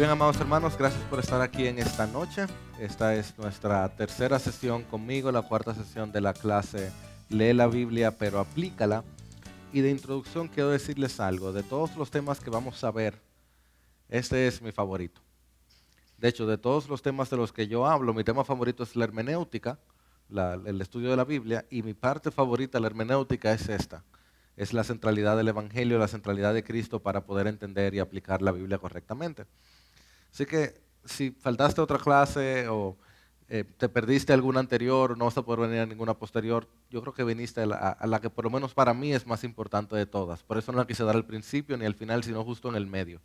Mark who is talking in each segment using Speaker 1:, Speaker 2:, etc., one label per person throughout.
Speaker 1: bien, amados hermanos, gracias por estar aquí en esta noche. Esta es nuestra tercera sesión conmigo, la cuarta sesión de la clase Lee la Biblia, pero aplícala. Y de introducción quiero decirles algo. De todos los temas que vamos a ver, este es mi favorito. De hecho, de todos los temas de los que yo hablo, mi tema favorito es la hermenéutica, el estudio de la Biblia, y mi parte favorita de la hermenéutica es esta. Es la centralidad del Evangelio, la centralidad de Cristo para poder entender y aplicar la Biblia correctamente. Así que si faltaste a otra clase o te perdiste alguna anterior, no vas a poder venir a ninguna posterior, yo creo que viniste a la que por lo menos para mí es más importante de todas. Por eso no la quise dar al principio ni al final, sino justo en el medio.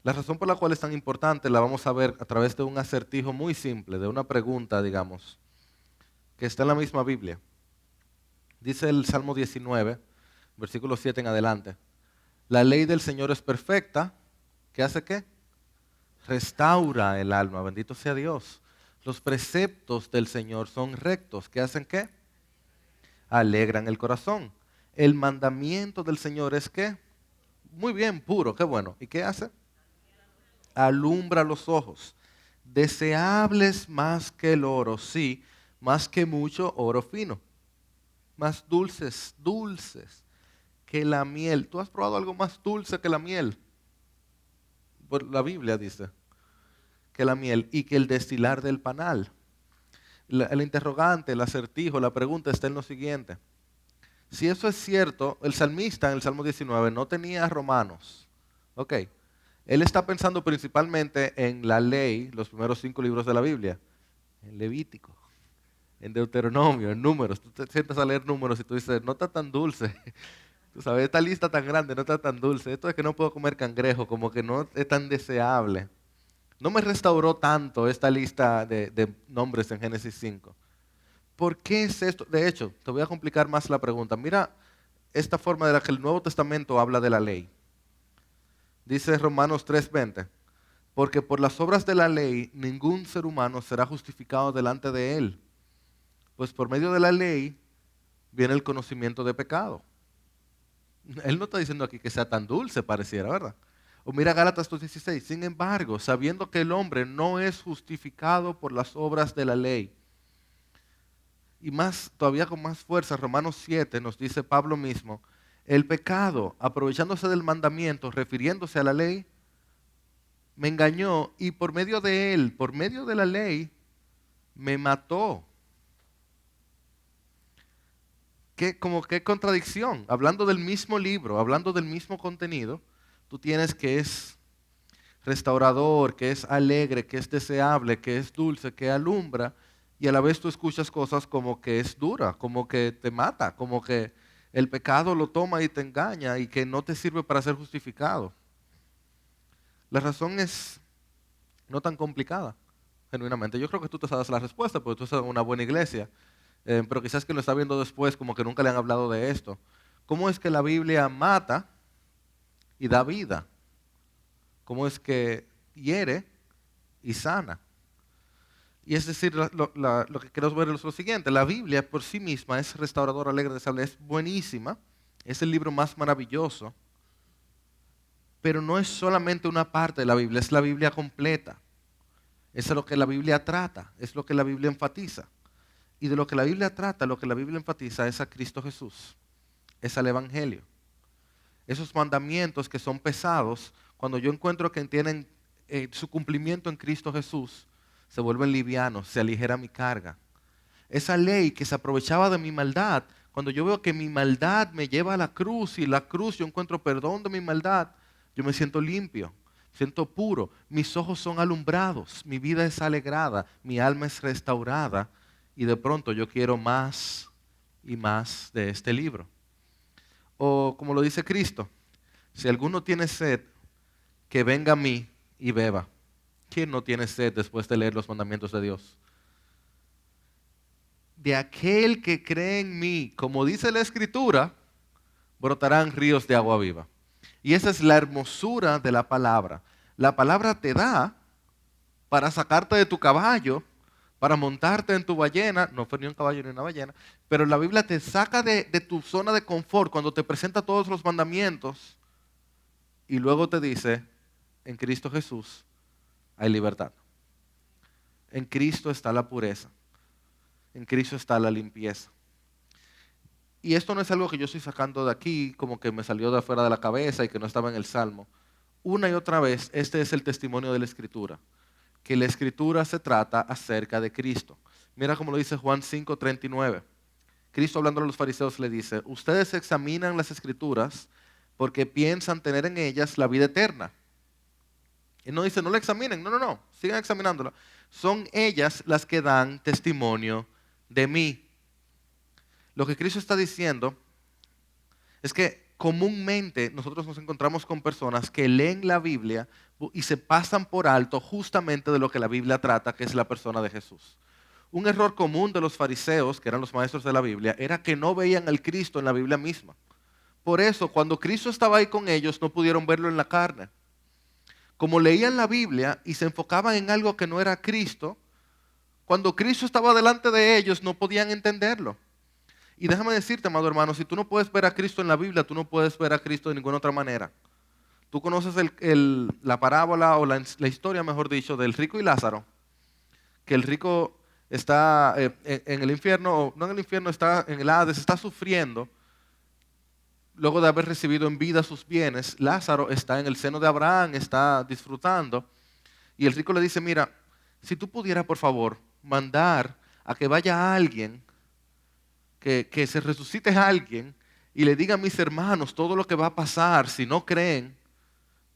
Speaker 1: La razón por la cual es tan importante la vamos a ver a través de un acertijo muy simple, de una pregunta, digamos, que está en la misma Biblia. Dice el Salmo 19, versículo 7 en adelante. La ley del Señor es perfecta. ¿Qué hace qué? Restaura el alma, bendito sea Dios. Los preceptos del Señor son rectos. ¿Qué hacen qué? Alegran el corazón. El mandamiento del Señor es qué? Muy bien, puro, qué bueno. ¿Y qué hace? Alumbra los ojos. Deseables más que el oro, sí, más que mucho oro fino. Más dulces, dulces que la miel. ¿Tú has probado algo más dulce que la miel? Pues la Biblia dice que la miel y que el destilar del panal. El interrogante, el acertijo, la pregunta está en lo siguiente. Si eso es cierto, el salmista en el Salmo 19 no tenía romanos. Ok. Él está pensando principalmente en la ley, los primeros 5 libros de la Biblia. En Levítico, en Deuteronomio, en Números. Tú te sientas a leer Números y tú dices, no está tan dulce. Tú sabes, esta lista tan grande no está tan dulce. Esto es que no puedo comer cangrejo, como que no es tan deseable. No me restauró tanto esta lista de nombres en Génesis 5. ¿Por qué es esto? De hecho, te voy a complicar más la pregunta. Mira esta forma de la que el Nuevo Testamento habla de la ley. Dice Romanos 3:20, porque por las obras de la ley ningún ser humano será justificado delante de él, pues por medio de la ley viene el conocimiento de pecado. Él no está diciendo aquí que sea tan dulce, pareciera, ¿verdad? O mira Gálatas 2:16, sin embargo, sabiendo que el hombre no es justificado por las obras de la ley. Y más, todavía con más fuerza, Romanos 7 nos dice Pablo mismo, el pecado, aprovechándose del mandamiento, refiriéndose a la ley, me engañó y por medio de él, por medio de la ley, me mató. Qué contradicción. Hablando del mismo libro, hablando del mismo contenido, tú tienes que es restaurador, que es alegre, que es deseable, que es dulce, que alumbra, y a la vez tú escuchas cosas como que es dura, como que te mata, como que el pecado lo toma y te engaña y que no te sirve para ser justificado. La razón es no tan complicada, genuinamente. Yo creo que tú te sabes la respuesta porque tú estás en una buena iglesia, pero quizás que lo está viendo después como que nunca le han hablado de esto. ¿Cómo es que la Biblia mata y da vida? ¿Cómo es que hiere y sana? Y es decir, lo que queremos ver es lo siguiente. La Biblia por sí misma es restauradora, alegre, deseable, es buenísima. Es el libro más maravilloso. Pero no es solamente una parte de la Biblia, es la Biblia completa. Eso es lo que la Biblia trata, es lo que la Biblia enfatiza. Y de lo que la Biblia trata, lo que la Biblia enfatiza es a Cristo Jesús, es al Evangelio. Esos mandamientos que son pesados, cuando yo encuentro que tienen su cumplimiento en Cristo Jesús, se vuelven livianos, se aligera mi carga. Esa ley que se aprovechaba de mi maldad, cuando yo veo que mi maldad me lleva a la cruz y la cruz yo encuentro perdón de mi maldad, yo me siento limpio, me siento puro, mis ojos son alumbrados, mi vida es alegrada, mi alma es restaurada y de pronto yo quiero más y más de este libro. O como lo dice Cristo, si alguno tiene sed, que venga a mí y beba. ¿Quién no tiene sed después de leer los mandamientos de Dios? De aquel que cree en mí, como dice la Escritura, brotarán ríos de agua viva. Y esa es la hermosura de la palabra. La palabra te da para sacarte de tu caballo, para montarte en tu ballena, no fue ni un caballo ni una ballena, pero la Biblia te saca de tu zona de confort cuando te presenta todos los mandamientos y luego te dice, en Cristo Jesús hay libertad. En Cristo está la pureza. En Cristo está la limpieza. Y esto no es algo que yo estoy sacando de aquí, como que me salió de afuera de la cabeza y que no estaba en el Salmo. Una y otra vez, este es el testimonio de la Escritura, que la Escritura se trata acerca de Cristo. Mira cómo lo dice Juan 5:39. Cristo, hablando a los fariseos, le dice: ustedes examinan las Escrituras porque piensan tener en ellas la vida eterna. Y no dice, no la examinen, no, sigan examinándola. Son ellas las que dan testimonio de mí. Lo que Cristo está diciendo es que comúnmente nosotros nos encontramos con personas que leen la Biblia y se pasan por alto justamente de lo que la Biblia trata, que es la persona de Jesús. Un error común de los fariseos, que eran los maestros de la Biblia, era que no veían al Cristo en la Biblia misma. Por eso, cuando Cristo estaba ahí con ellos, no pudieron verlo en la carne. Como leían la Biblia y se enfocaban en algo que no era Cristo, cuando Cristo estaba delante de ellos, no podían entenderlo. Y déjame decirte, amado hermano, si tú no puedes ver a Cristo en la Biblia, tú no puedes ver a Cristo de ninguna otra manera. Tú conoces la parábola o la historia, mejor dicho, del rico y Lázaro. Que el rico está en el infierno, o no en el infierno, está en el Hades, está sufriendo. Luego de haber recibido en vida sus bienes, Lázaro está en el seno de Abraham, está disfrutando. Y el rico le dice, mira, si tú pudieras, por favor, mandar a que vaya alguien, que se resucite a alguien y le diga a mis hermanos todo lo que va a pasar si no creen.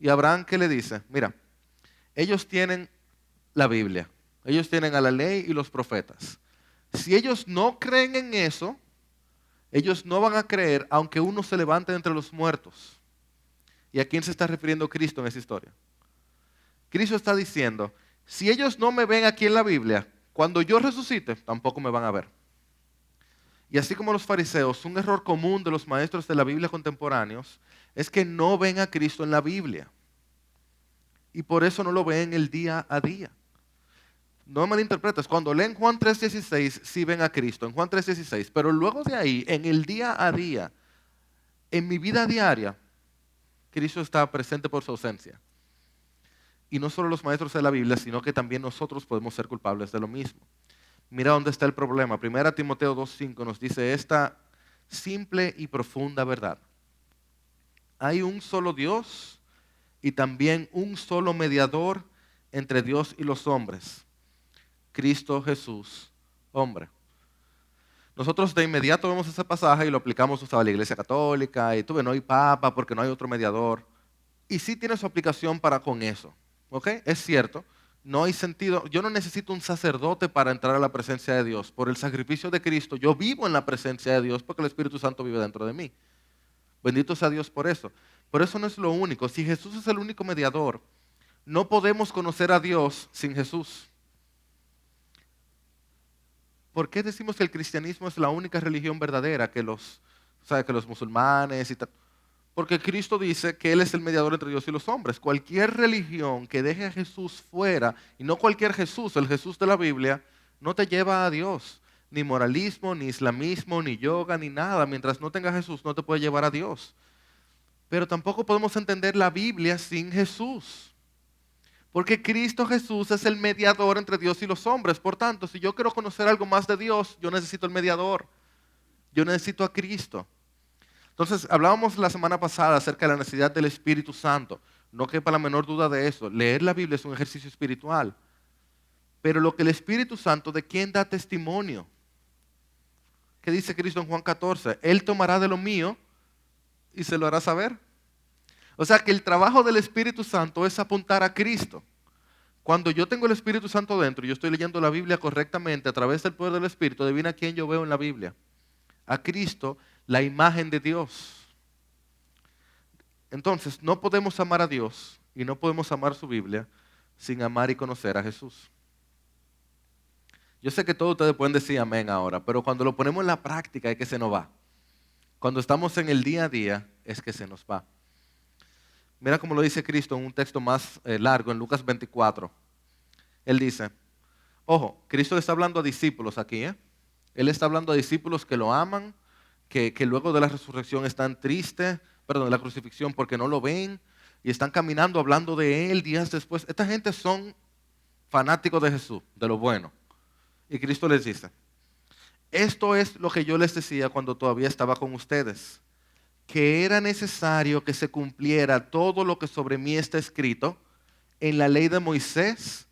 Speaker 1: Y Abraham, ¿qué le dice? Mira, ellos tienen la Biblia, ellos tienen a la ley y los profetas. Si ellos no creen en eso, ellos no van a creer aunque uno se levante entre los muertos. ¿Y a quién se está refiriendo Cristo en esa historia? Cristo está diciendo, si ellos no me ven aquí en la Biblia, cuando yo resucite, tampoco me van a ver. Y así como los fariseos, un error común de los maestros de la Biblia contemporáneos es que no ven a Cristo en la Biblia. Y por eso no lo ven el día a día. No me malinterpretes, cuando leen Juan 3:16, sí ven a Cristo, en Juan 3:16, pero luego de ahí, en el día a día, en mi vida diaria, Cristo está presente por su ausencia. Y no solo los maestros de la Biblia, sino que también nosotros podemos ser culpables de lo mismo. Mira dónde está el problema. 1 Timoteo 2:5 nos dice esta simple y profunda verdad. Hay un solo Dios y también un solo mediador entre Dios y los hombres, Cristo Jesús, hombre. Nosotros de inmediato vemos ese pasaje y lo aplicamos a la Iglesia Católica y tú ves, no hay papa porque no hay otro mediador. Y sí tiene su aplicación para con eso. ¿Ok? Es cierto. No hay sentido, yo no necesito un sacerdote para entrar a la presencia de Dios. Por el sacrificio de Cristo, yo vivo en la presencia de Dios porque el Espíritu Santo vive dentro de mí. Bendito sea Dios por eso. Pero eso no es lo único. Si Jesús es el único mediador, no podemos conocer a Dios sin Jesús. ¿Por qué decimos que el cristianismo es la única religión verdadera que los musulmanes y tal? Porque Cristo dice que Él es el mediador entre Dios y los hombres. Cualquier religión que deje a Jesús fuera, y no cualquier Jesús, el Jesús de la Biblia, no te lleva a Dios. Ni moralismo, ni islamismo, ni yoga, ni nada. Mientras no tenga Jesús, no te puede llevar a Dios. Pero tampoco podemos entender la Biblia sin Jesús. Porque Cristo Jesús es el mediador entre Dios y los hombres. Por tanto, si yo quiero conocer algo más de Dios, yo necesito el mediador. Yo necesito a Cristo. Entonces, hablábamos la semana pasada acerca de la necesidad del Espíritu Santo. No quepa la menor duda de eso. Leer la Biblia es un ejercicio espiritual. Pero lo que el Espíritu Santo, ¿de quién da testimonio? ¿Qué dice Cristo en Juan 14? Él tomará de lo mío y se lo hará saber. O sea que el trabajo del Espíritu Santo es apuntar a Cristo. Cuando yo tengo el Espíritu Santo dentro y yo estoy leyendo la Biblia correctamente a través del poder del Espíritu, adivina quién yo veo en la Biblia. A Cristo, la imagen de Dios. Entonces, no podemos amar a Dios y no podemos amar su Biblia sin amar y conocer a Jesús. Yo sé que todos ustedes pueden decir amén ahora, pero cuando lo ponemos en la práctica es que se nos va. Cuando estamos en el día a día es que se nos va. Mira cómo lo dice Cristo en un texto más largo, en Lucas 24. Él dice, ojo, Cristo le está hablando a discípulos aquí, ¿eh? Él está hablando a discípulos que lo aman, que luego de la resurrección están tristes, de la crucifixión porque no lo ven, y están caminando hablando de Él días después. Esta gente son fanáticos de Jesús, de lo bueno. Y Cristo les dice, esto es lo que yo les decía cuando todavía estaba con ustedes, que era necesario que se cumpliera todo lo que sobre mí está escrito en la ley de Moisés,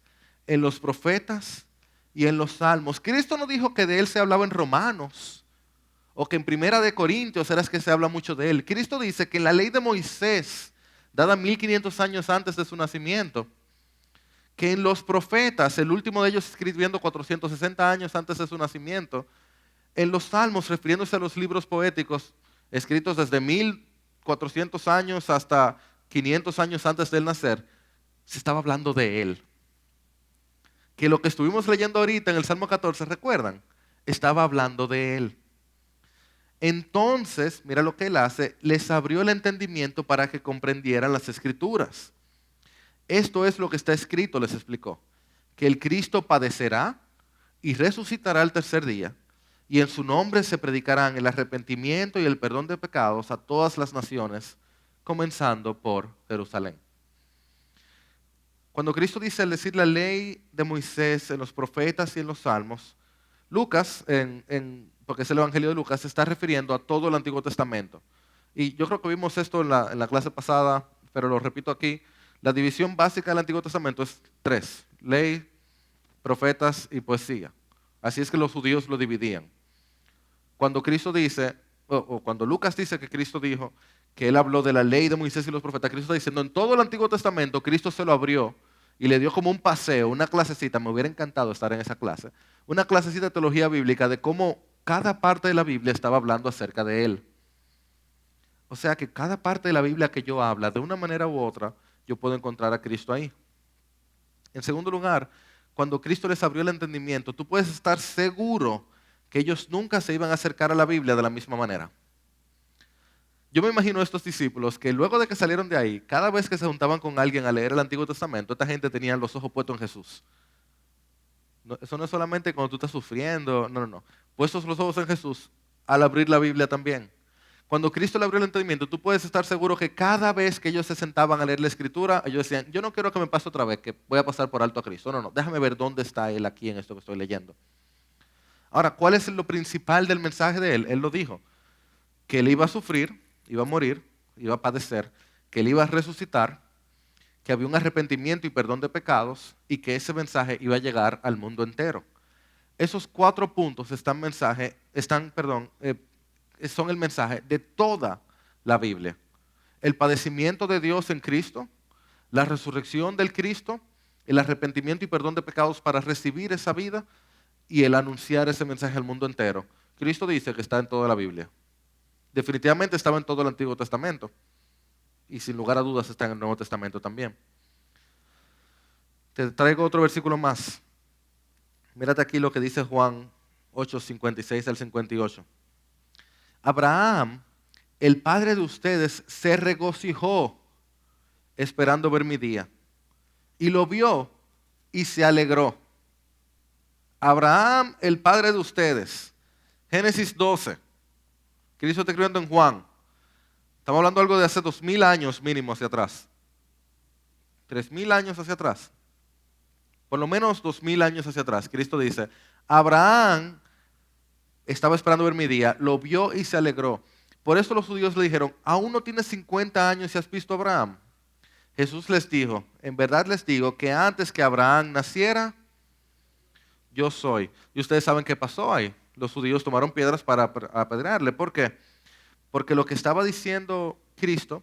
Speaker 1: en los profetas y en los salmos. Cristo no dijo que de Él se hablaba en Romanos o que en Primera de Corintios era que se habla mucho de Él. Cristo dice que en la ley de Moisés, dada 1500 años antes de su nacimiento, que en los profetas, el último de ellos escribiendo 460 años antes de su nacimiento, en los salmos, refiriéndose a los libros poéticos, escritos desde 1400 años hasta 500 años antes de él nacer, se estaba hablando de él. Que lo que estuvimos leyendo ahorita en el Salmo 14, ¿recuerdan? Estaba hablando de él. Entonces, mira lo que él hace, les abrió el entendimiento para que comprendieran las Escrituras. Esto es lo que está escrito, les explicó, que el Cristo padecerá y resucitará el tercer día, y en su nombre se predicarán el arrepentimiento y el perdón de pecados a todas las naciones, comenzando por Jerusalén. Cuando Cristo dice al decir la ley de Moisés en los profetas y en los salmos, Lucas, porque es el Evangelio de Lucas, se está refiriendo a todo el Antiguo Testamento. Y yo creo que vimos esto en la clase pasada, pero lo repito aquí. La división básica del Antiguo Testamento es 3: ley, profetas y poesía. Así es que los judíos lo dividían. Cuando Cristo dice, o cuando Lucas dice que Cristo dijo que él habló de la ley de Moisés y los profetas, Cristo está diciendo, en todo el Antiguo Testamento Cristo se lo abrió y le dio como un paseo, una clasecita, me hubiera encantado estar en esa clase, una clasecita de teología bíblica de cómo cada parte de la Biblia estaba hablando acerca de él. O sea que cada parte de la Biblia que yo habla, de una manera u otra, yo puedo encontrar a Cristo ahí. En segundo lugar, cuando Cristo les abrió el entendimiento, tú puedes estar seguro que ellos nunca se iban a acercar a la Biblia de la misma manera. Yo me imagino a estos discípulos que luego de que salieron de ahí, cada vez que se juntaban con alguien a leer el Antiguo Testamento, esta gente tenía los ojos puestos en Jesús. No, eso no es solamente cuando tú estás sufriendo, no. Puestos los ojos en Jesús al abrir la Biblia también. Cuando Cristo le abrió el entendimiento, tú puedes estar seguro que cada vez que ellos se sentaban a leer la Escritura, ellos decían, yo no quiero que me pase otra vez, que voy a pasar por alto a Cristo. No, déjame ver dónde está Él aquí en esto que estoy leyendo. Ahora, ¿cuál es lo principal del mensaje de Él? Él lo dijo, que Él iba a sufrir, iba a morir, iba a padecer, que Él iba a resucitar, que había un arrepentimiento y perdón de pecados y que ese mensaje iba a llegar al mundo entero. Esos 4 puntos son el mensaje de toda la Biblia. El padecimiento de Dios en Cristo, la resurrección del Cristo, el arrepentimiento y perdón de pecados para recibir esa vida y el anunciar ese mensaje al mundo entero. Cristo dice que está en toda la Biblia. Definitivamente estaba en todo el Antiguo Testamento y sin lugar a dudas está en el Nuevo Testamento también. Te traigo otro versículo más. Mírate aquí lo que dice Juan 8, 56 al 58. Abraham, el padre de ustedes, se regocijó esperando ver mi día. Y lo vio y se alegró. Abraham, el padre de ustedes. Génesis 12. Cristo está escribiendo en Juan. Estamos hablando de algo de hace 2000 años mínimo hacia atrás. 3000 años hacia atrás. Por lo menos 2000 años hacia atrás. Cristo dice, Abraham estaba esperando ver mi día, lo vio y se alegró. Por eso los judíos le dijeron, ¿aún no tienes 50 años y has visto a Abraham? Jesús les dijo, en verdad les digo que antes que Abraham naciera, yo soy. Y ustedes saben qué pasó ahí. Los judíos tomaron piedras para apedrearle. ¿Por qué? Porque lo que estaba diciendo Cristo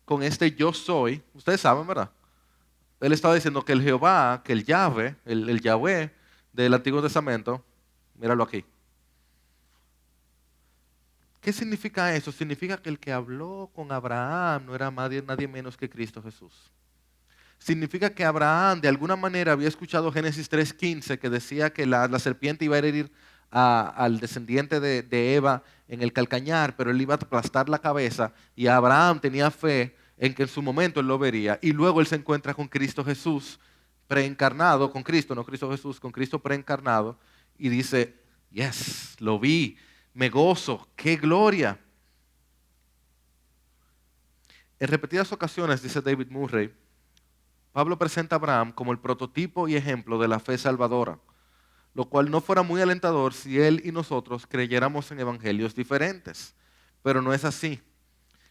Speaker 1: con este yo soy, ustedes saben, ¿verdad? Él estaba diciendo que el Jehová, que el Yahvé, el Yahvé del Antiguo Testamento, míralo aquí. ¿Qué significa eso? Significa que el que habló con Abraham no era nadie menos que Cristo Jesús. Significa que Abraham de alguna manera había escuchado Génesis 3:15 que decía que la serpiente iba a herir al descendiente de Eva en el calcañar, pero él iba a aplastar la cabeza y Abraham tenía fe en que en su momento él lo vería y luego él se encuentra con Cristo Jesús preencarnado, con Cristo, no Cristo Jesús, con Cristo preencarnado y dice, yes, lo vi, me gozo, qué gloria. En repetidas ocasiones, dice David Murray, Pablo presenta a Abraham como el prototipo y ejemplo de la fe salvadora, lo cual no fuera muy alentador si él y nosotros creyéramos en evangelios diferentes. Pero no es así.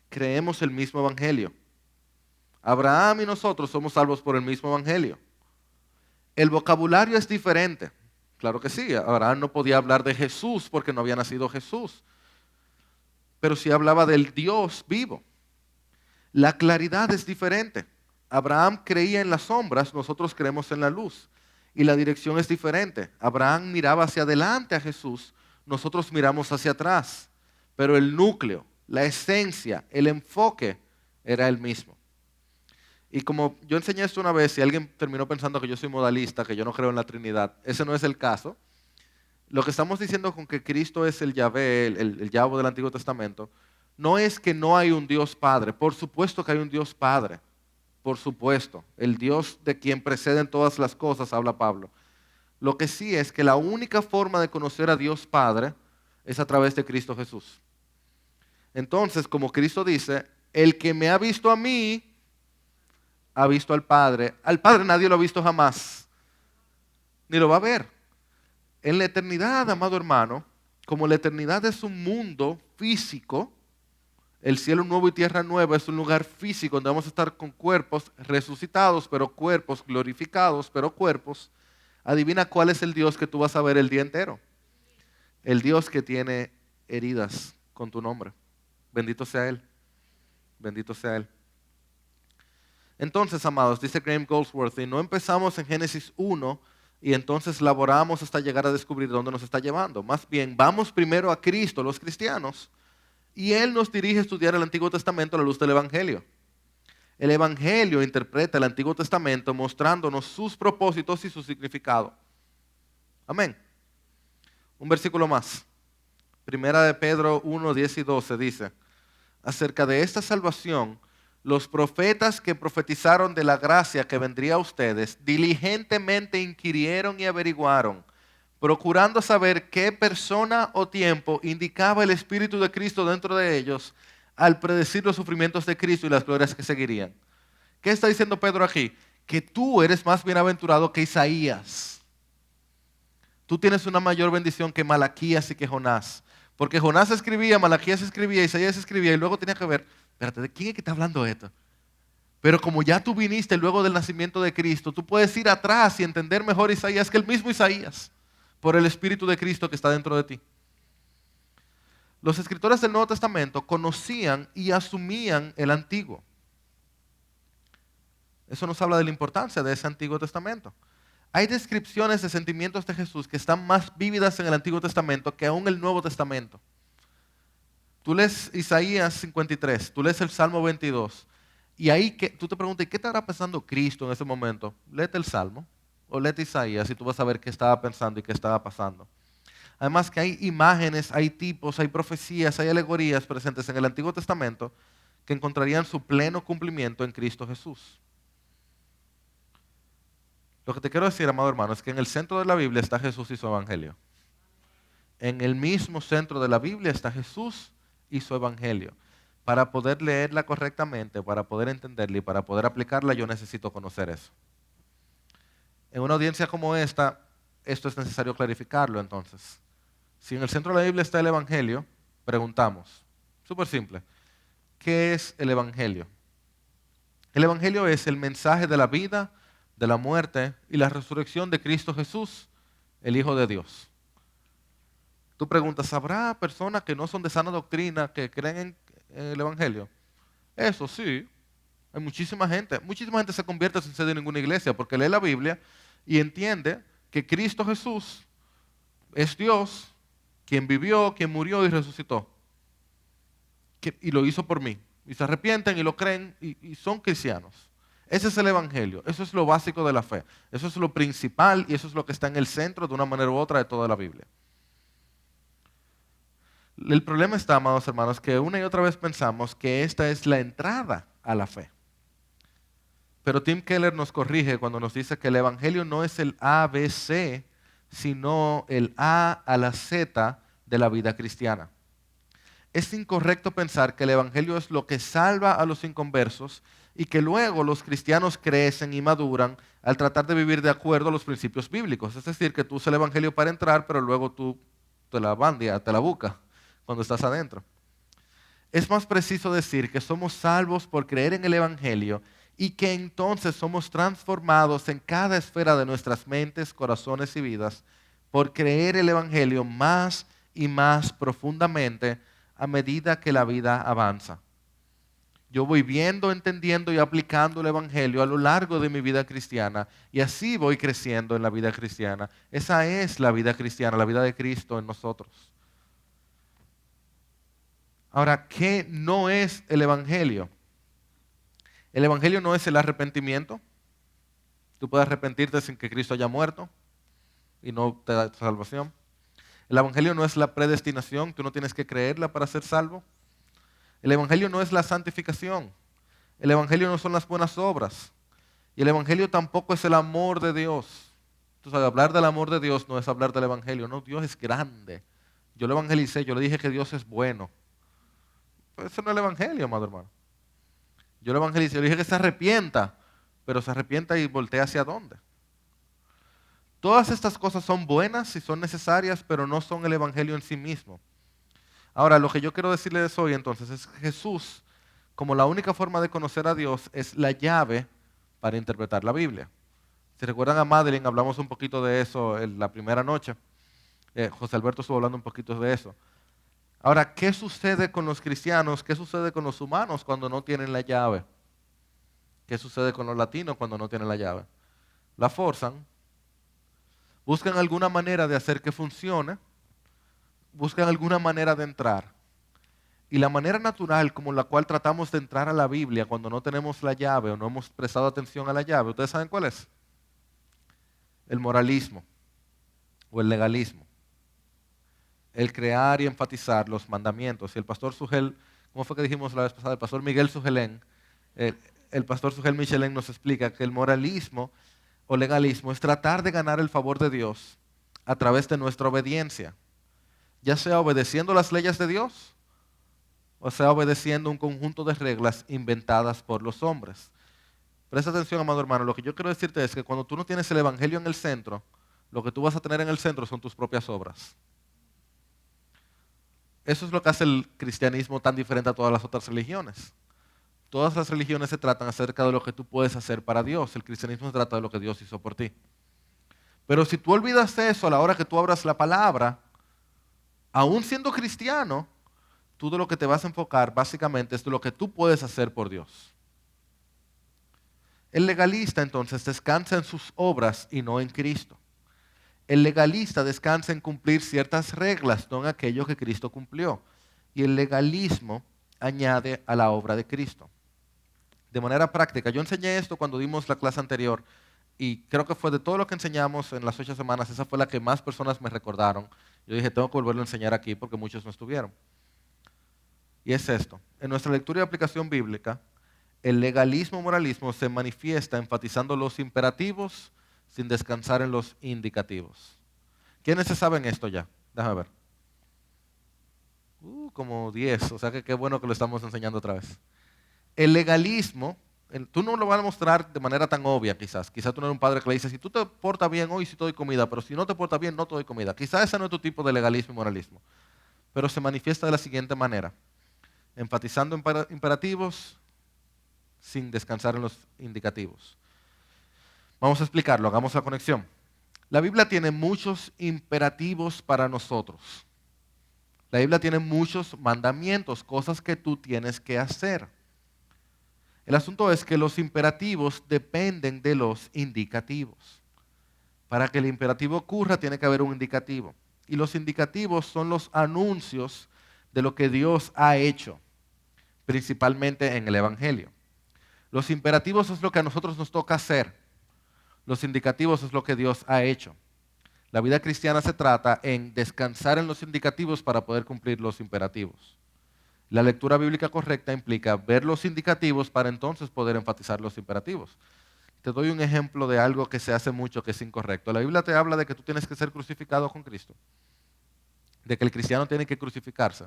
Speaker 1: Creemos el mismo evangelio. Abraham y nosotros somos salvos por el mismo evangelio. El vocabulario es diferente. Claro que sí, Abraham no podía hablar de Jesús porque no había nacido Jesús, pero sí hablaba del Dios vivo. La claridad es diferente. Abraham creía en las sombras, nosotros creemos en la luz. Y la dirección es diferente. Abraham miraba hacia adelante a Jesús, nosotros miramos hacia atrás. Pero el núcleo, la esencia, el enfoque era el mismo. Y como yo enseñé esto una vez y alguien terminó pensando que yo soy modalista, que yo no creo en la Trinidad, ese no es el caso. Lo que estamos diciendo con que Cristo es el Yahvé, el Yahweh del Antiguo Testamento, no es que no hay un Dios Padre. Por supuesto que hay un Dios Padre. Por supuesto. El Dios de quien preceden todas las cosas, habla Pablo. Lo que sí es que la única forma de conocer a Dios Padre es a través de Cristo Jesús. Entonces, como Cristo dice, el que me ha visto a mí, ha visto al Padre. Al Padre nadie lo ha visto jamás, ni lo va a ver. En la eternidad, amado hermano, como la eternidad es un mundo físico, el cielo nuevo y tierra nueva es un lugar físico donde vamos a estar con cuerpos resucitados, pero cuerpos glorificados, pero cuerpos. Adivina cuál es el Dios que tú vas a ver el día entero. El Dios que tiene heridas con tu nombre. Bendito sea Él. Bendito sea Él. Entonces, amados, dice Graham Goldsworthy, no empezamos en Génesis 1 y entonces laboramos hasta llegar a descubrir dónde nos está llevando. Más bien, vamos primero a Cristo, los cristianos, y Él nos dirige a estudiar el Antiguo Testamento a la luz del Evangelio. El Evangelio interpreta el Antiguo Testamento mostrándonos sus propósitos y su significado. Amén. Un versículo más. Primera de Pedro 1, 10 y 12 dice, acerca de esta salvación, los profetas que profetizaron de la gracia que vendría a ustedes, diligentemente inquirieron y averiguaron, procurando saber qué persona o tiempo indicaba el Espíritu de Cristo dentro de ellos al predecir los sufrimientos de Cristo y las glorias que seguirían. ¿Qué está diciendo Pedro aquí? Que tú eres más bienaventurado que Isaías. Tú tienes una mayor bendición que Malaquías y que Jonás. Porque Jonás escribía, Malaquías escribía, Isaías escribía y luego tenía que ver, espérate, ¿de quién es que está hablando esto? Pero como ya tú viniste luego del nacimiento de Cristo, tú puedes ir atrás y entender mejor Isaías que el mismo Isaías, por el Espíritu de Cristo que está dentro de ti. Los escritores del Nuevo Testamento conocían y asumían el Antiguo. Eso nos habla de la importancia de ese Antiguo Testamento. Hay descripciones de sentimientos de Jesús que están más vívidas en el Antiguo Testamento que aún el Nuevo Testamento. Tú lees Isaías 53, tú lees el Salmo 22, y ahí tú te preguntas, ¿qué estará pensando Cristo en ese momento? Léete el Salmo o léete Isaías y tú vas a ver qué estaba pensando y qué estaba pasando. Además que hay imágenes, hay tipos, hay profecías, hay alegorías presentes en el Antiguo Testamento que encontrarían su pleno cumplimiento en Cristo Jesús. Lo que te quiero decir, amado hermano, es que en el centro de la Biblia está Jesús y su evangelio. En el mismo centro de la Biblia está Jesús y su evangelio. Para poder leerla correctamente, para poder entenderla y para poder aplicarla, yo necesito conocer eso. En una audiencia como esta, esto es necesario clarificarlo entonces. Si en el centro de la Biblia está el evangelio, preguntamos, súper simple, ¿qué es el evangelio? El evangelio es el mensaje de la vida, de la muerte y la resurrección de Cristo Jesús, el Hijo de Dios. Tú preguntas, ¿habrá personas que no son de sana doctrina que creen en el Evangelio? Eso sí, hay muchísima gente. Muchísima gente se convierte sin ser de ninguna iglesia porque lee la Biblia y entiende que Cristo Jesús es Dios, quien vivió, quien murió y resucitó. Y lo hizo por mí. Y se arrepienten y lo creen y son cristianos. Ese es el Evangelio, eso es lo básico de la fe, eso es lo principal y eso es lo que está en el centro de una manera u otra de toda la Biblia. El problema está, amados hermanos, que una y otra vez pensamos que esta es la entrada a la fe. Pero Tim Keller nos corrige cuando nos dice que el Evangelio no es el ABC, sino el A a la Z de la vida cristiana. es incorrecto pensar que el Evangelio es lo que salva a los inconversos y que luego los cristianos crecen y maduran al tratar de vivir de acuerdo a los principios bíblicos. Es decir, que tú usas el Evangelio para entrar, pero luego tú te la bandia, te la buscas cuando estás adentro. Es más preciso decir que somos salvos por creer en el Evangelio y que entonces somos transformados en cada esfera de nuestras mentes, corazones y vidas por creer el Evangelio más y más profundamente a medida que la vida avanza. Yo voy viendo, entendiendo y aplicando el Evangelio a lo largo de mi vida cristiana y así voy creciendo en la vida cristiana. Esa es la vida cristiana, la vida de Cristo en nosotros. Ahora, ¿qué no es el Evangelio? El Evangelio no es el arrepentimiento. Tú puedes arrepentirte sin que Cristo haya muerto y no te da salvación. El Evangelio no es la predestinación, tú no tienes que creerla para ser salvo. El Evangelio no es la santificación. El Evangelio no son las buenas obras. Y el Evangelio tampoco es el amor de Dios. Entonces, hablar del amor de Dios no es hablar del Evangelio. No, Dios es grande. Yo lo evangelicé, yo le dije que Dios es bueno. Pues eso no es el Evangelio, amado hermano. Yo lo evangelicé, yo le dije que se arrepienta, pero se arrepienta y voltea hacia dónde. Todas estas cosas son buenas y son necesarias, pero no son el Evangelio en sí mismo. Ahora, lo que yo quiero decirles hoy entonces es que Jesús, como la única forma de conocer a Dios, es la llave para interpretar la Biblia. Si recuerdan a Madeline, hablamos un poquito de eso en la primera noche. José Alberto estuvo hablando un poquito de eso. Ahora, ¿qué sucede con los cristianos? ¿Qué sucede con los humanos cuando no tienen la llave? ¿Qué sucede con los latinos cuando no tienen la llave? La forzan, buscan alguna manera de hacer que funcione, buscan alguna manera de entrar. Y la manera natural como la cual tratamos de entrar a la Biblia cuando no tenemos la llave o no hemos prestado atención a la llave, ¿ustedes saben cuál es? El moralismo o el legalismo. El crear y enfatizar los mandamientos. Y el pastor Sugel, ¿cómo fue que dijimos la vez pasada? El pastor Miguel Sugelén, el pastor Sugel Michelén nos explica que el moralismo o legalismo es tratar de ganar el favor de Dios a través de nuestra obediencia, ya sea obedeciendo las leyes de Dios o sea obedeciendo un conjunto de reglas inventadas por los hombres. Presta atención, amado hermano, lo que yo quiero decirte es que cuando tú no tienes el Evangelio en el centro, lo que tú vas a tener en el centro son tus propias obras. Eso es lo que hace el cristianismo tan diferente a todas las otras religiones. Todas las religiones se tratan acerca de lo que tú puedes hacer para Dios. El cristianismo se trata de lo que Dios hizo por ti. Pero si tú olvidas eso a la hora que tú abras la palabra, aún siendo cristiano, tú de lo que te vas a enfocar básicamente es de lo que tú puedes hacer por Dios. El legalista entonces descansa en sus obras y no en Cristo. El legalista descansa en cumplir ciertas reglas, no en aquello que Cristo cumplió. Y el legalismo añade a la obra de Cristo. De manera práctica, yo enseñé esto cuando dimos la clase anterior y creo que fue de todo lo que enseñamos en las 8 semanas, esa fue la que más personas me recordaron. Yo dije, tengo que volverlo a enseñar aquí porque muchos no estuvieron. Y es esto, en nuestra lectura y aplicación bíblica, el legalismo moralismo se manifiesta enfatizando los imperativos sin descansar en los indicativos. ¿Quiénes se saben esto ya? Déjame ver. Como 10, o sea que qué bueno que lo estamos enseñando otra vez. El legalismo, tú no lo vas a mostrar de manera tan obvia quizás. Quizás tú no eres un padre que le dice, si tú te portas bien hoy, sí te doy comida, pero si no te portas bien, no te doy comida. Quizás ese no es tu tipo de legalismo y moralismo. Pero se manifiesta de la siguiente manera. Enfatizando imperativos sin descansar en los indicativos. Vamos a explicarlo, hagamos la conexión. La Biblia tiene muchos imperativos para nosotros. La Biblia tiene muchos mandamientos, cosas que tú tienes que hacer. El asunto es que los imperativos dependen de los indicativos. Para que el imperativo ocurra tiene que haber un indicativo. Y los indicativos son los anuncios de lo que Dios ha hecho, principalmente en el Evangelio. Los imperativos es lo que a nosotros nos toca hacer. Los indicativos es lo que Dios ha hecho. La vida cristiana se trata en descansar en los indicativos para poder cumplir los imperativos. La lectura bíblica correcta implica ver los indicativos para entonces poder enfatizar los imperativos. Te doy un ejemplo de algo que se hace mucho que es incorrecto. La Biblia te habla de que tú tienes que ser crucificado con Cristo, de que el cristiano tiene que crucificarse.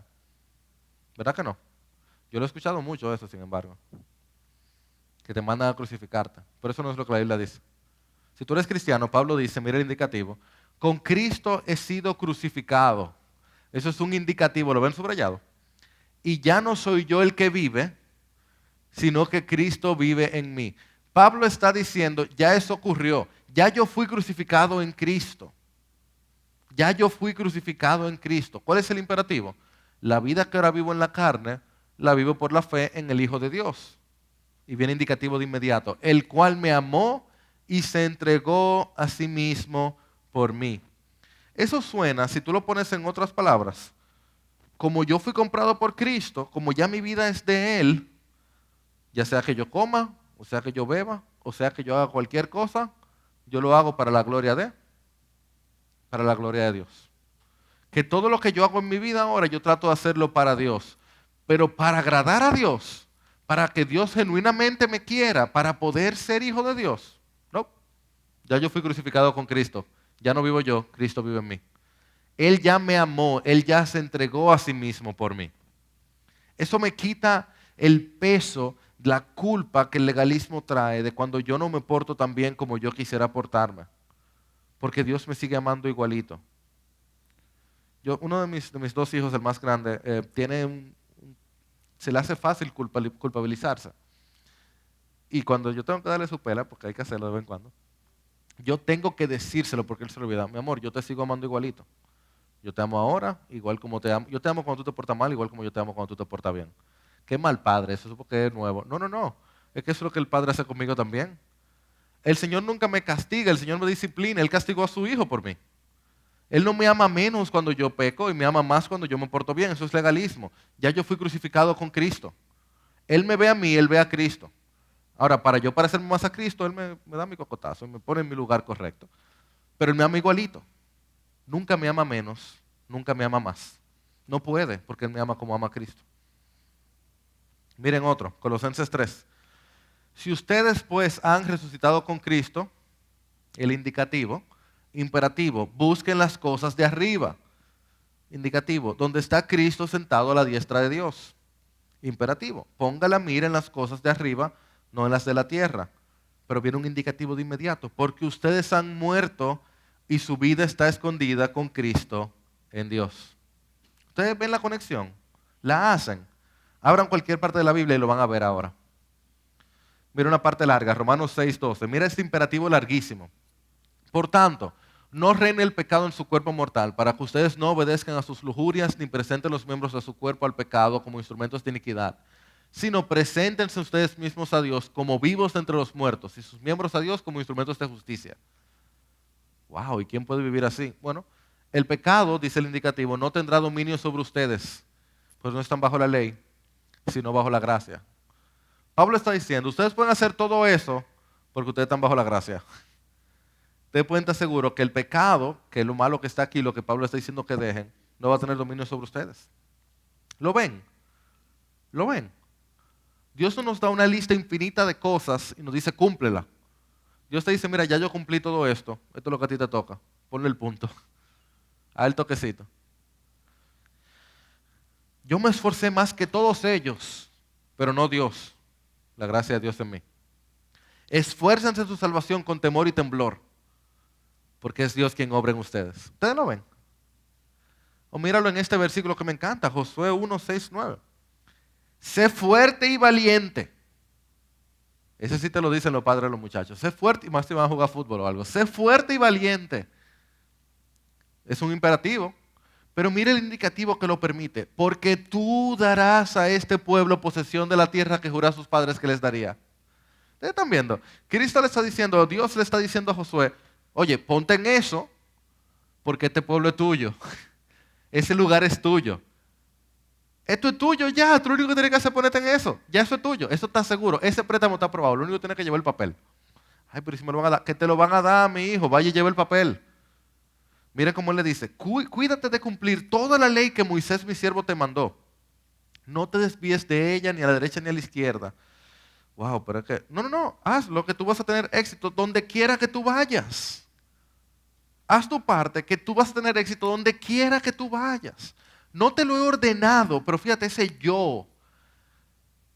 Speaker 1: ¿Verdad que no? Yo lo he escuchado mucho eso, sin embargo. Que te mandan a crucificarte. Pero eso no es lo que la Biblia dice. Si tú eres cristiano, Pablo dice, mira el indicativo, con Cristo he sido crucificado. Eso es un indicativo, ¿lo ven subrayado? Y ya no soy yo el que vive, sino que Cristo vive en mí. Pablo está diciendo, ya eso ocurrió, ya yo fui crucificado en Cristo. Ya yo fui crucificado en Cristo. ¿Cuál es el imperativo? La vida que ahora vivo en la carne, la vivo por la fe en el Hijo de Dios. Y viene indicativo de inmediato, el cual me amó y se entregó a sí mismo por mí. Eso suena, si tú lo pones en otras palabras, como yo fui comprado por Cristo, como ya mi vida es de Él, ya sea que yo coma, o sea que yo beba, o sea que yo haga cualquier cosa, yo lo hago para la gloria de Dios. Que todo lo que yo hago en mi vida ahora, yo trato de hacerlo para Dios. Pero para agradar a Dios, para que Dios genuinamente me quiera, para poder ser hijo de Dios. No, ya yo fui crucificado con Cristo. Ya no vivo yo, Cristo vive en mí. Él ya me amó, Él ya se entregó a sí mismo por mí. Eso me quita el peso, la culpa que el legalismo trae de cuando yo no me porto tan bien como yo quisiera portarme. Porque Dios me sigue amando igualito. Uno de mis dos hijos, el más grande, se le hace fácil culpabilizarse. Y cuando yo tengo que darle su pela, porque hay que hacerlo de vez en cuando, yo tengo que decírselo porque él se lo olvida. Mi amor, yo te sigo amando igualito. Yo te amo ahora, igual como te amo. Yo te amo cuando tú te portas mal, igual como yo te amo cuando tú te portas bien. Qué mal padre, eso es porque es nuevo. No, no, no. Es que eso es lo que el padre hace conmigo también. El Señor nunca me castiga, el Señor me disciplina. Él castigó a su hijo por mí. Él no me ama menos cuando yo peco y me ama más cuando yo me porto bien. Eso es legalismo. Ya yo fui crucificado con Cristo. Él me ve a mí, Él ve a Cristo. Ahora, para yo parecerme más a Cristo, Él me da mi cocotazo y me pone en mi lugar correcto. Pero Él me ama igualito. Nunca me ama menos, nunca me ama más. No puede, porque Él me ama como ama a Cristo. Miren otro, Colosenses 3. Si ustedes pues han resucitado con Cristo, el indicativo, imperativo, busquen las cosas de arriba. Indicativo, donde está Cristo sentado a la diestra de Dios. Imperativo, ponga la mira en las cosas de arriba, no en las de la tierra. Pero viene un indicativo de inmediato, porque ustedes han muerto y su vida está escondida con Cristo en Dios. Ustedes ven la conexión, la hacen. Abran cualquier parte de la Biblia y lo van a ver ahora. Mira una parte larga, Romanos 6:12. Mira este imperativo larguísimo. Por tanto, no reine el pecado en su cuerpo mortal, para que ustedes no obedezcan a sus lujurias ni presenten los miembros de su cuerpo al pecado como instrumentos de iniquidad, sino preséntense ustedes mismos a Dios como vivos entre los muertos y sus miembros a Dios como instrumentos de justicia. Wow, ¿y quién puede vivir así? Bueno, el pecado, dice el indicativo, no tendrá dominio sobre ustedes, pues no están bajo la ley, sino bajo la gracia. Pablo está diciendo, ustedes pueden hacer todo eso porque ustedes están bajo la gracia. Ustedes pueden estar seguros que el pecado, que es lo malo que está aquí, lo que Pablo está diciendo que dejen, no va a tener dominio sobre ustedes. ¿Lo ven? ¿Lo ven? Dios no nos da una lista infinita de cosas y nos dice cúmplela. Dios te dice, mira, ya yo cumplí todo esto, esto es lo que a ti te toca, ponle el punto, a el toquecito. Yo me esforcé más que todos ellos, pero no Dios, la gracia de Dios en mí. Esfuércense en su salvación con temor y temblor, porque es Dios quien obra en ustedes. ¿Ustedes lo ven? O míralo en este versículo que me encanta, Josué 1:6-9. Sé fuerte y valiente. Ese sí te lo dicen los padres de los muchachos. Sé fuerte, y más si van a jugar fútbol o algo. Sé fuerte y valiente. Es un imperativo. Pero mire el indicativo que lo permite. Porque tú darás a este pueblo posesión de la tierra que juró a sus padres que les daría. Ustedes están viendo. Cristo le está diciendo, Dios le está diciendo a Josué, oye, ponte en eso, porque este pueblo es tuyo. Ese lugar es tuyo. Esto es tuyo ya, tú lo único que tienes que hacer es ponerte en eso. Ya eso es tuyo, eso está seguro. Ese préstamo está aprobado, lo único que tienes que llevar el papel. Ay, pero si me lo van a dar, que te lo van a dar, mi hijo, vaya y lleve el papel. Mira cómo él le dice, cuídate de cumplir toda la ley que Moisés mi siervo te mandó. No te desvíes de ella ni a la derecha ni a la izquierda. Wow, pero es que, no, haz lo que tú vas a tener éxito donde quiera que tú vayas. Haz tu parte que tú vas a tener éxito donde quiera que tú vayas. No te lo he ordenado, pero fíjate, ese yo.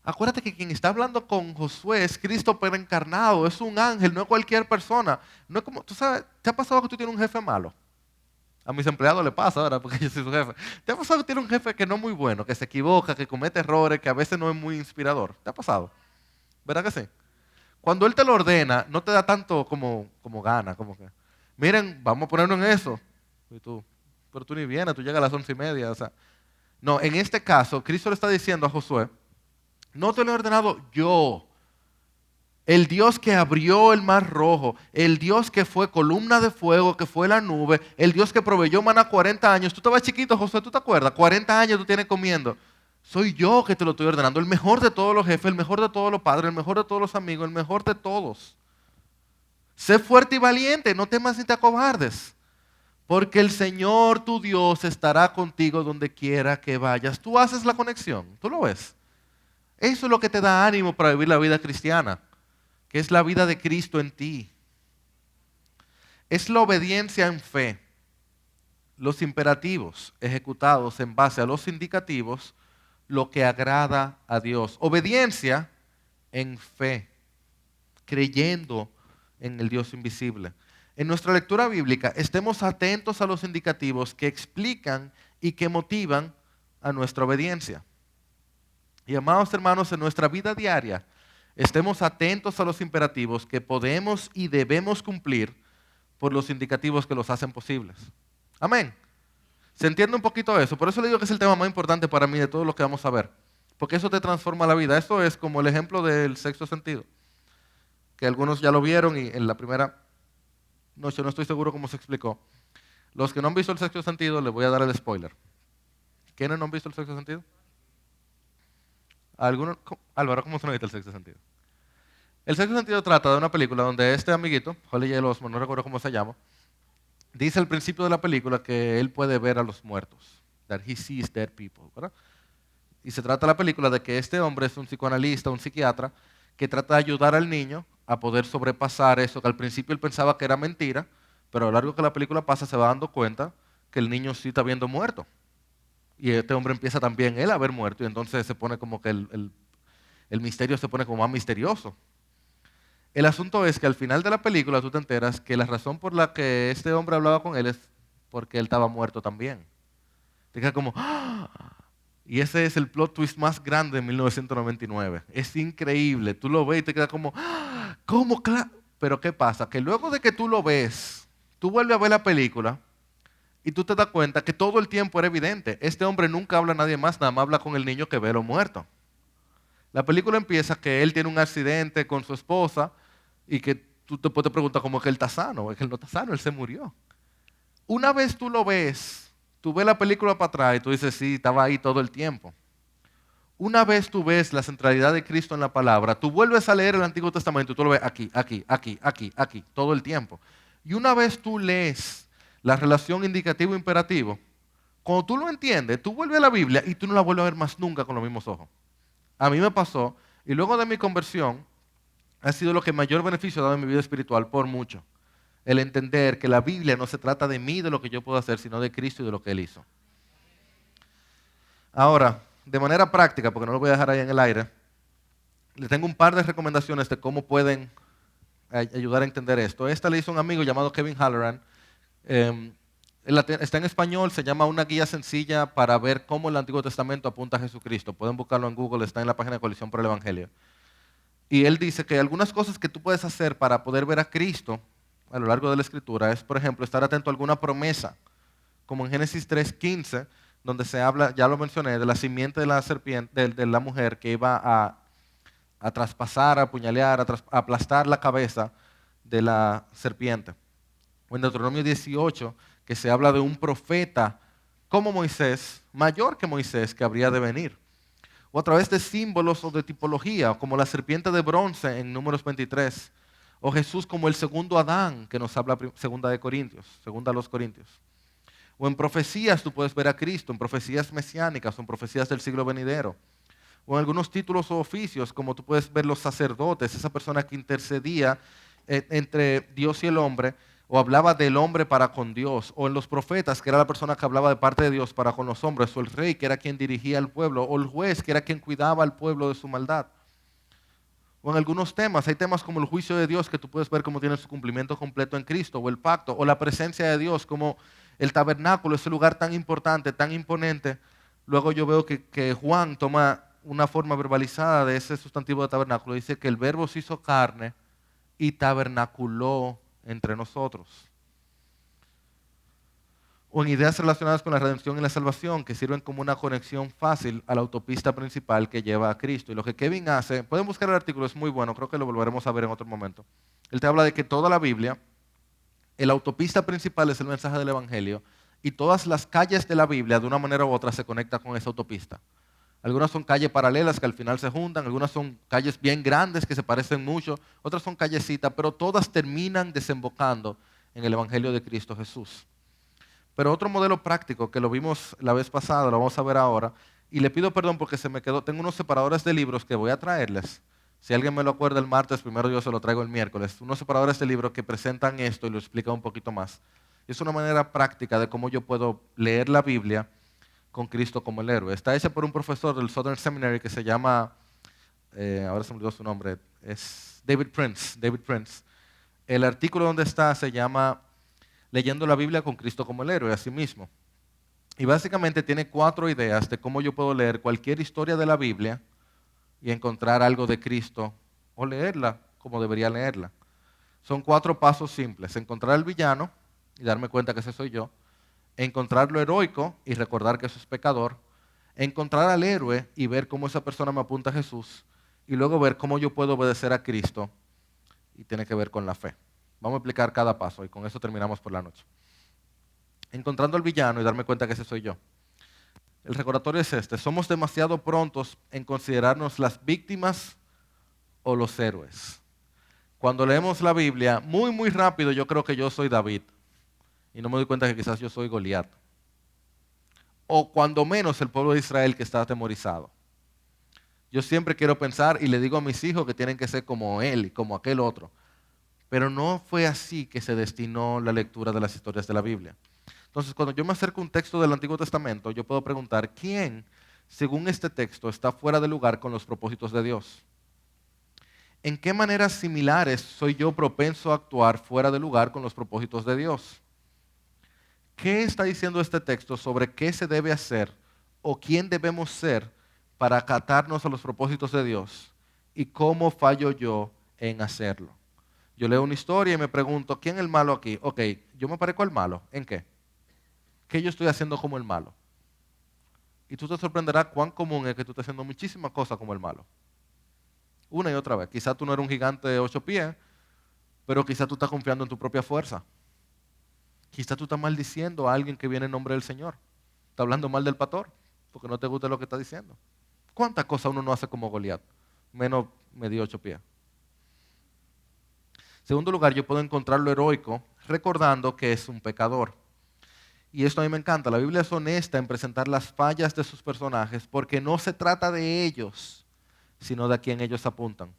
Speaker 1: Acuérdate que quien está hablando con Josué es Cristo pero encarnado, es un ángel, no es cualquier persona. No es como, tú sabes, ¿te ha pasado que tú tienes un jefe malo? A mis empleados les pasa ahora porque yo soy su jefe. ¿Te ha pasado que tienes un jefe que no es muy bueno, que se equivoca, que comete errores, que a veces no es muy inspirador? ¿Te ha pasado? ¿Verdad que sí? Cuando Él te lo ordena, no te da tanto como gana, como que, miren, vamos a ponernos en eso. Y tú, pero tú ni vienes, tú llegas a las 11:30. O sea, no, en este caso, Cristo le está diciendo a Josué, no te lo he ordenado yo, el Dios que abrió el mar rojo, el Dios que fue columna de fuego, que fue la nube, el Dios que proveyó maná 40 años. Tú estabas chiquito, Josué, ¿tú te acuerdas? 40 años tú tienes comiendo. Soy yo que te lo estoy ordenando, el mejor de todos los jefes, el mejor de todos los padres, el mejor de todos los amigos, el mejor de todos. Sé fuerte y valiente, no temas ni te acobardes, porque el Señor tu Dios estará contigo donde quiera que vayas. Tú haces la conexión, tú lo ves. Eso es lo que te da ánimo para vivir la vida cristiana, que es la vida de Cristo en ti. Es la obediencia en fe, los imperativos ejecutados en base a los indicativos, lo que agrada a Dios. Obediencia en fe, creyendo en el Dios invisible. En nuestra lectura bíblica, estemos atentos a los indicativos que explican y que motivan a nuestra obediencia. Y amados hermanos, en nuestra vida diaria, estemos atentos a los imperativos que podemos y debemos cumplir por los indicativos que los hacen posibles. Amén. ¿Se entiende un poquito eso? Por eso le digo que es el tema más importante para mí de todo lo que vamos a ver. Porque eso te transforma la vida. Eso es como el ejemplo del sexto sentido, que algunos ya lo vieron y en la primera noche no estoy seguro cómo se explicó. Los que no han visto el sexto sentido, les voy a dar el spoiler. ¿Quiénes no han visto el sexto sentido? Álvaro, ¿cómo se no viste el sexto sentido? El sexto sentido trata de una película donde este amiguito, Holly J. Osment, no recuerdo cómo se llama, dice al principio de la película que él puede ver a los muertos. That he sees dead people, ¿verdad? Y se trata la película de que este hombre es un psicoanalista, un psiquiatra, que trata de ayudar al niño a poder sobrepasar eso, que al principio él pensaba que era mentira, pero a lo largo que la película pasa se va dando cuenta que el niño sí está viendo muerto. Y este hombre empieza también él a ver muerto y entonces se pone como que el misterio se pone como más misterioso. El asunto es que al final de la película tú te enteras que la razón por la que este hombre hablaba con él es porque él estaba muerto también. Te queda como, ¡ah! Y ese es el plot twist más grande de 1999. Es increíble. Tú lo ves y te queda como, ¡ah! ¿Cómo? Pero ¿qué pasa? Que luego de que tú lo ves, tú vuelves a ver la película y tú te das cuenta que todo el tiempo era evidente. Este hombre nunca habla a nadie más, nada más habla con el niño que ve lo muerto. La película empieza que él tiene un accidente con su esposa y que tú te puedes preguntar cómo es que él está sano. Es que él no está sano, él se murió. Una vez tú lo ves, tú ves la película para atrás y tú dices, sí, estaba ahí todo el tiempo. Una vez tú ves la centralidad de Cristo en la palabra, tú vuelves a leer el Antiguo Testamento y tú lo ves aquí, aquí, aquí, aquí, aquí, todo el tiempo. Y una vez tú lees la relación indicativo-imperativo, cuando tú lo entiendes, tú vuelves a la Biblia y tú no la vuelves a ver más nunca con los mismos ojos. A mí me pasó, y luego de mi conversión, ha sido lo que mayor beneficio ha dado en mi vida espiritual por mucho. El entender que la Biblia no se trata de mí, de lo que yo puedo hacer, sino de Cristo y de lo que Él hizo. Ahora, de manera práctica, porque no lo voy a dejar ahí en el aire, les tengo un par de recomendaciones de cómo pueden ayudar a entender esto. Esta le hizo un amigo llamado Kevin Halloran. Está en español, se llama Una guía sencilla para ver cómo el Antiguo Testamento apunta a Jesucristo. Pueden buscarlo en Google, está en la página de Coalición por el Evangelio. Y él dice que algunas cosas que tú puedes hacer para poder ver a Cristo a lo largo de la Escritura es, por ejemplo, estar atento a alguna promesa, como en Génesis 3:15, donde se habla, ya lo mencioné, de la simiente de la serpiente, de la mujer que iba a traspasar, a apuñalear, a aplastar la cabeza de la serpiente. O en Deuteronomio 18, que se habla de un profeta como Moisés, mayor que Moisés, que habría de venir. O a través de símbolos o de tipología, como la serpiente de bronce en Números 23, o Jesús como el segundo Adán, que nos habla segunda a los Corintios. O en profecías tú puedes ver a Cristo, en profecías mesiánicas o en profecías del siglo venidero. O en algunos títulos o oficios, como tú puedes ver los sacerdotes, esa persona que intercedía entre Dios y el hombre, o hablaba del hombre para con Dios, o en los profetas, que era la persona que hablaba de parte de Dios para con los hombres, o el rey, que era quien dirigía al pueblo, o el juez, que era quien cuidaba al pueblo de su maldad. O en algunos temas, hay temas como el juicio de Dios, que tú puedes ver cómo tiene su cumplimiento completo en Cristo, o el pacto, o la presencia de Dios, como el tabernáculo, ese lugar tan importante, tan imponente. Luego yo veo que Juan toma una forma verbalizada de ese sustantivo de tabernáculo. Dice que el verbo se hizo carne y tabernaculó entre nosotros. O en ideas relacionadas con la redención y la salvación, que sirven como una conexión fácil a la autopista principal que lleva a Cristo. Y lo que Kevin hace, pueden buscar el artículo, es muy bueno, creo que lo volveremos a ver en otro momento. Él te habla de que toda la Biblia, la autopista principal es el mensaje del Evangelio, y todas las calles de la Biblia, de una manera u otra, se conectan con esa autopista. Algunas son calles paralelas que al final se juntan, algunas son calles bien grandes que se parecen mucho, otras son callecitas, pero todas terminan desembocando en el Evangelio de Cristo Jesús. Pero otro modelo práctico que lo vimos la vez pasada, lo vamos a ver ahora, y le pido perdón porque se me quedó, tengo unos separadores de libros que voy a traerles. Si alguien me lo acuerda el martes, primero yo se lo traigo el miércoles. Unos separadores de libros que presentan esto y lo explican un poquito más. Es una manera práctica de cómo yo puedo leer la Biblia con Cristo como el héroe. Está hecha por un profesor del Southern Seminary que se llama, ahora se me olvidó su nombre, es David Prince. David Prince. El artículo donde está se llama Leyendo la Biblia con Cristo como el héroe, así mismo. Y básicamente tiene 4 ideas de cómo yo puedo leer cualquier historia de la Biblia y encontrar algo de Cristo o leerla como debería leerla. Son 4 pasos simples. Encontrar al villano y darme cuenta que ese soy yo. Encontrar lo heroico y recordar que eso es pecador. Encontrar al héroe y ver cómo esa persona me apunta a Jesús. Y luego ver cómo yo puedo obedecer a Cristo y tiene que ver con la fe. Vamos a explicar cada paso y con eso terminamos por la noche. Encontrando al villano y darme cuenta que ese soy yo. El recordatorio es este: somos demasiado prontos en considerarnos las víctimas o los héroes. Cuando leemos la Biblia, muy rápido yo creo que yo soy David y no me doy cuenta que quizás yo soy Goliat. O cuando menos el pueblo de Israel que está atemorizado. Yo siempre quiero pensar y le digo a mis hijos que tienen que ser como él y como aquel otro. Pero no fue así que se destinó la lectura de las historias de la Biblia. Entonces, cuando yo me acerco a un texto del Antiguo Testamento, yo puedo preguntar, ¿quién, según este texto, está fuera de lugar con los propósitos de Dios? ¿En qué maneras similares soy yo propenso a actuar fuera de lugar con los propósitos de Dios? ¿Qué está diciendo este texto sobre qué se debe hacer o quién debemos ser para acatarnos a los propósitos de Dios? ¿Y cómo fallo yo en hacerlo? Yo leo una historia y me pregunto, ¿quién es el malo aquí? Ok, yo me parezco al malo. ¿En qué? ¿Qué yo estoy haciendo como el malo? Y tú te sorprenderás cuán común es que tú estés haciendo muchísimas cosas como el malo. Una y otra vez. Quizás tú no eres un gigante de 8 pies, pero quizás tú estás confiando en tu propia fuerza. Quizás tú estás maldiciendo a alguien que viene en nombre del Señor. Está hablando mal del pastor porque no te gusta lo que está diciendo. ¿Cuántas cosas uno no hace como Goliat? Menos medio 8 pies. En segundo lugar, yo puedo encontrar lo heroico recordando que es un pecador. Y esto a mí me encanta. La Biblia es honesta en presentar las fallas de sus personajes porque no se trata de ellos, sino de a quien ellos apuntan.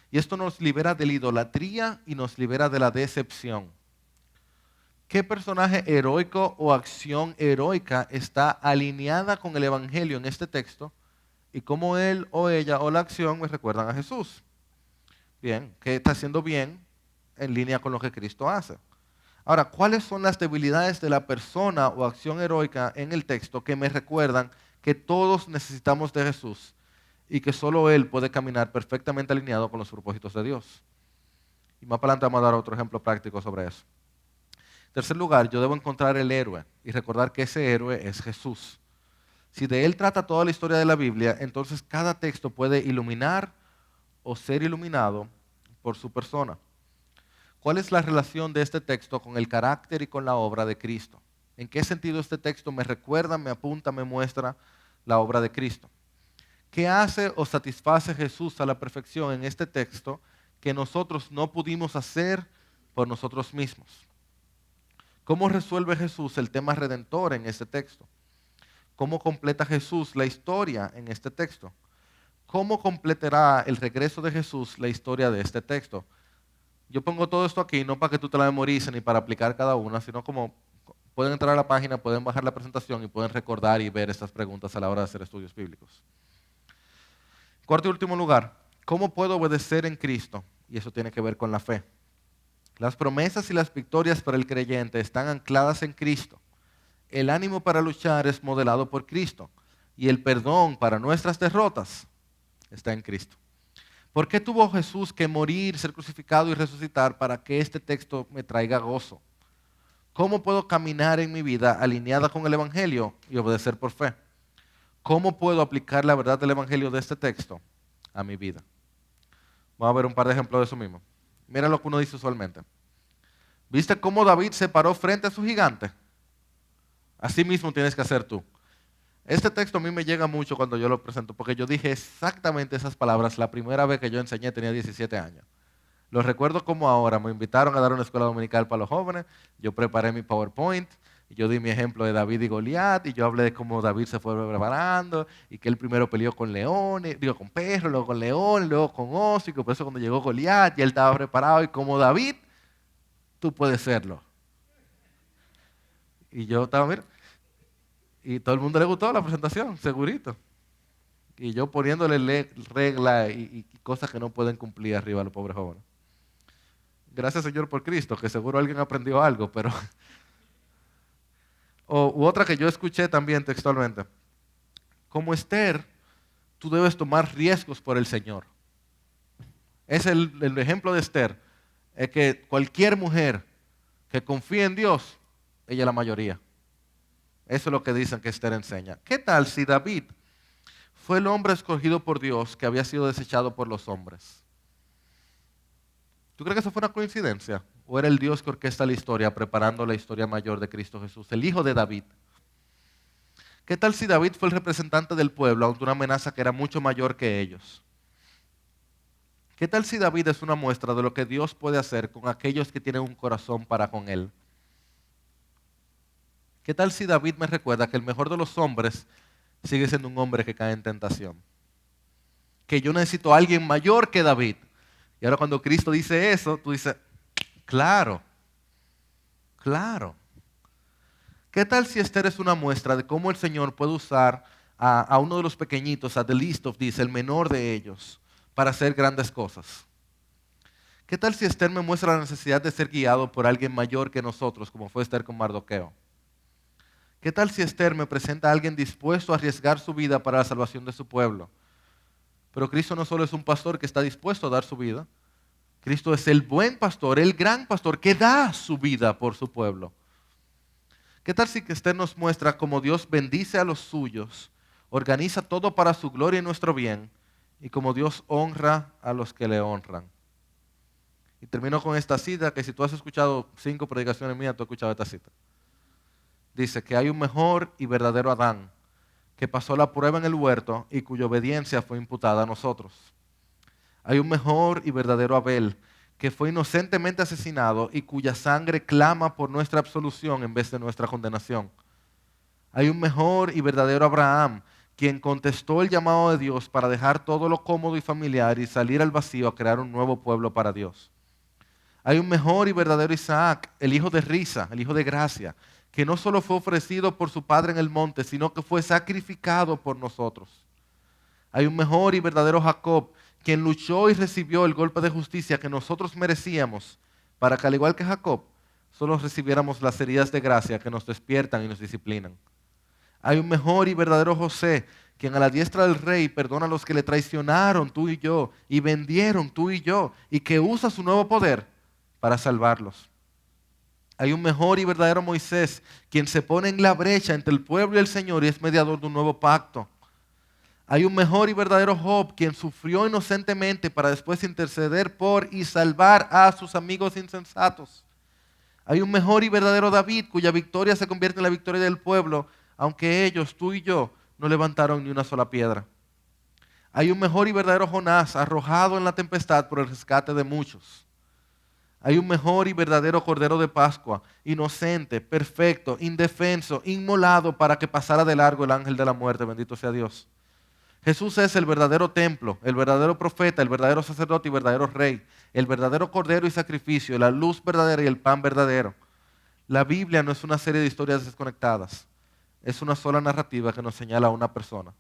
Speaker 1: Y esto nos libera de la idolatría y nos libera de la decepción. ¿Qué personaje heroico o acción heroica está alineada con el Evangelio en este texto? Y cómo él o ella o la acción me recuerdan a Jesús. Bien, ¿qué está haciendo bien en línea con lo que Cristo hace? Ahora, ¿cuáles son las debilidades de la persona o acción heroica en el texto que me recuerdan que todos necesitamos de Jesús y que solo Él puede caminar perfectamente alineado con los propósitos de Dios? Y más para adelante vamos a dar otro ejemplo práctico sobre eso. En tercer lugar, yo debo encontrar el héroe y recordar que ese héroe es Jesús. Si de Él trata toda la historia de la Biblia, entonces cada texto puede iluminar o ser iluminado por su persona. ¿Cuál es la relación de este texto con el carácter y con la obra de Cristo? ¿En qué sentido este texto me recuerda, me apunta, me muestra la obra de Cristo? ¿Qué hace o satisface Jesús a la perfección en este texto que nosotros no pudimos hacer por nosotros mismos? ¿Cómo resuelve Jesús el tema redentor en este texto? ¿Cómo completa Jesús la historia en este texto? ¿Cómo completará el regreso de Jesús la historia de este texto? Yo pongo todo esto aquí no para que tú te la memorices ni para aplicar cada una, sino como pueden entrar a la página, pueden bajar la presentación y pueden recordar y ver estas preguntas a la hora de hacer estudios bíblicos. Cuarto y último lugar, ¿cómo puedo obedecer en Cristo? Y eso tiene que ver con la fe. Las promesas y las victorias para el creyente están ancladas en Cristo. El ánimo para luchar es modelado por Cristo. Y el perdón para nuestras derrotas está en Cristo. ¿Por qué tuvo Jesús que morir, ser crucificado y resucitar para que este texto me traiga gozo? ¿Cómo puedo caminar en mi vida alineada con el Evangelio y obedecer por fe? ¿Cómo puedo aplicar la verdad del Evangelio de este texto a mi vida? Vamos a ver un par de ejemplos de eso mismo. Mira lo que uno dice usualmente. ¿Viste cómo David se paró frente a su gigante? Así mismo tienes que hacer tú. Este texto a mí me llega mucho cuando yo lo presento, porque yo dije exactamente esas palabras la primera vez que yo enseñé, tenía 17 años. Lo recuerdo como ahora, me invitaron a dar una escuela dominical para los jóvenes, yo preparé mi PowerPoint, y yo di mi ejemplo de David y Goliat, y yo hablé de cómo David se fue preparando, y que él primero peleó con leones, digo con perros, luego con leones, luego con osos, y que por eso cuando llegó Goliat, ya él estaba preparado, y como David, tú puedes serlo. Y yo estaba, mira, y todo el mundo le gustó la presentación, segurito. Y yo poniéndole reglas y cosas que no pueden cumplir arriba a los pobres jóvenes. Gracias, Señor, por Cristo, que seguro alguien aprendió algo, pero... U otra que yo escuché también textualmente. Como Esther, tú debes tomar riesgos por el Señor. Es el ejemplo de Esther. Es que cualquier mujer que confíe en Dios, ella es la mayoría. Eso es lo que dicen que Esther enseña. ¿Qué tal si David fue el hombre escogido por Dios que había sido desechado por los hombres? ¿Tú crees que eso fue una coincidencia? ¿O era el Dios que orquesta la historia, preparando la historia mayor de Cristo Jesús, el hijo de David? ¿Qué tal si David fue el representante del pueblo ante una amenaza que era mucho mayor que ellos? ¿Qué tal si David es una muestra de lo que Dios puede hacer con aquellos que tienen un corazón para con Él? ¿Qué tal si David me recuerda que el mejor de los hombres sigue siendo un hombre que cae en tentación? Que yo necesito a alguien mayor que David. Y ahora cuando Cristo dice eso, tú dices, claro, claro. ¿Qué tal si Esther es una muestra de cómo el Señor puede usar a uno de los pequeñitos, a the least of these, el menor de ellos, para hacer grandes cosas? ¿Qué tal si Esther me muestra la necesidad de ser guiado por alguien mayor que nosotros, como fue Esther con Mardoqueo? ¿Qué tal si Esther me presenta a alguien dispuesto a arriesgar su vida para la salvación de su pueblo? Pero Cristo no solo es un pastor que está dispuesto a dar su vida. Cristo es el buen pastor, el gran pastor que da su vida por su pueblo. ¿Qué tal si Esther nos muestra cómo Dios bendice a los suyos, organiza todo para su gloria y nuestro bien, y cómo Dios honra a los que le honran? Y termino con esta cita, que si tú has escuchado 5 predicaciones mías, tú has escuchado esta cita. Dice que hay un mejor y verdadero Adán, que pasó la prueba en el huerto y cuya obediencia fue imputada a nosotros. Hay un mejor y verdadero Abel, que fue inocentemente asesinado y cuya sangre clama por nuestra absolución en vez de nuestra condenación. Hay un mejor y verdadero Abraham, quien contestó el llamado de Dios para dejar todo lo cómodo y familiar y salir al vacío a crear un nuevo pueblo para Dios. Hay un mejor y verdadero Isaac, el hijo de risa, el hijo de gracia, que no solo fue ofrecido por su padre en el monte, sino que fue sacrificado por nosotros. Hay un mejor y verdadero Jacob, quien luchó y recibió el golpe de justicia que nosotros merecíamos, para que al igual que Jacob, solo recibiéramos las heridas de gracia que nos despiertan y nos disciplinan. Hay un mejor y verdadero José, quien a la diestra del rey perdona a los que le traicionaron, tú y yo, y vendieron, tú y yo, y que usa su nuevo poder para salvarlos. Hay un mejor y verdadero Moisés, quien se pone en la brecha entre el pueblo y el Señor y es mediador de un nuevo pacto. Hay un mejor y verdadero Job, quien sufrió inocentemente para después interceder por y salvar a sus amigos insensatos. Hay un mejor y verdadero David, cuya victoria se convierte en la victoria del pueblo, aunque ellos, tú y yo, no levantaron ni una sola piedra. Hay un mejor y verdadero Jonás, arrojado en la tempestad por el rescate de muchos. Hay un mejor y verdadero Cordero de Pascua, inocente, perfecto, indefenso, inmolado para que pasara de largo el ángel de la muerte, bendito sea Dios. Jesús es el verdadero templo, el verdadero profeta, el verdadero sacerdote y verdadero rey, el verdadero cordero y sacrificio, la luz verdadera y el pan verdadero. La Biblia no es una serie de historias desconectadas, es una sola narrativa que nos señala a una persona.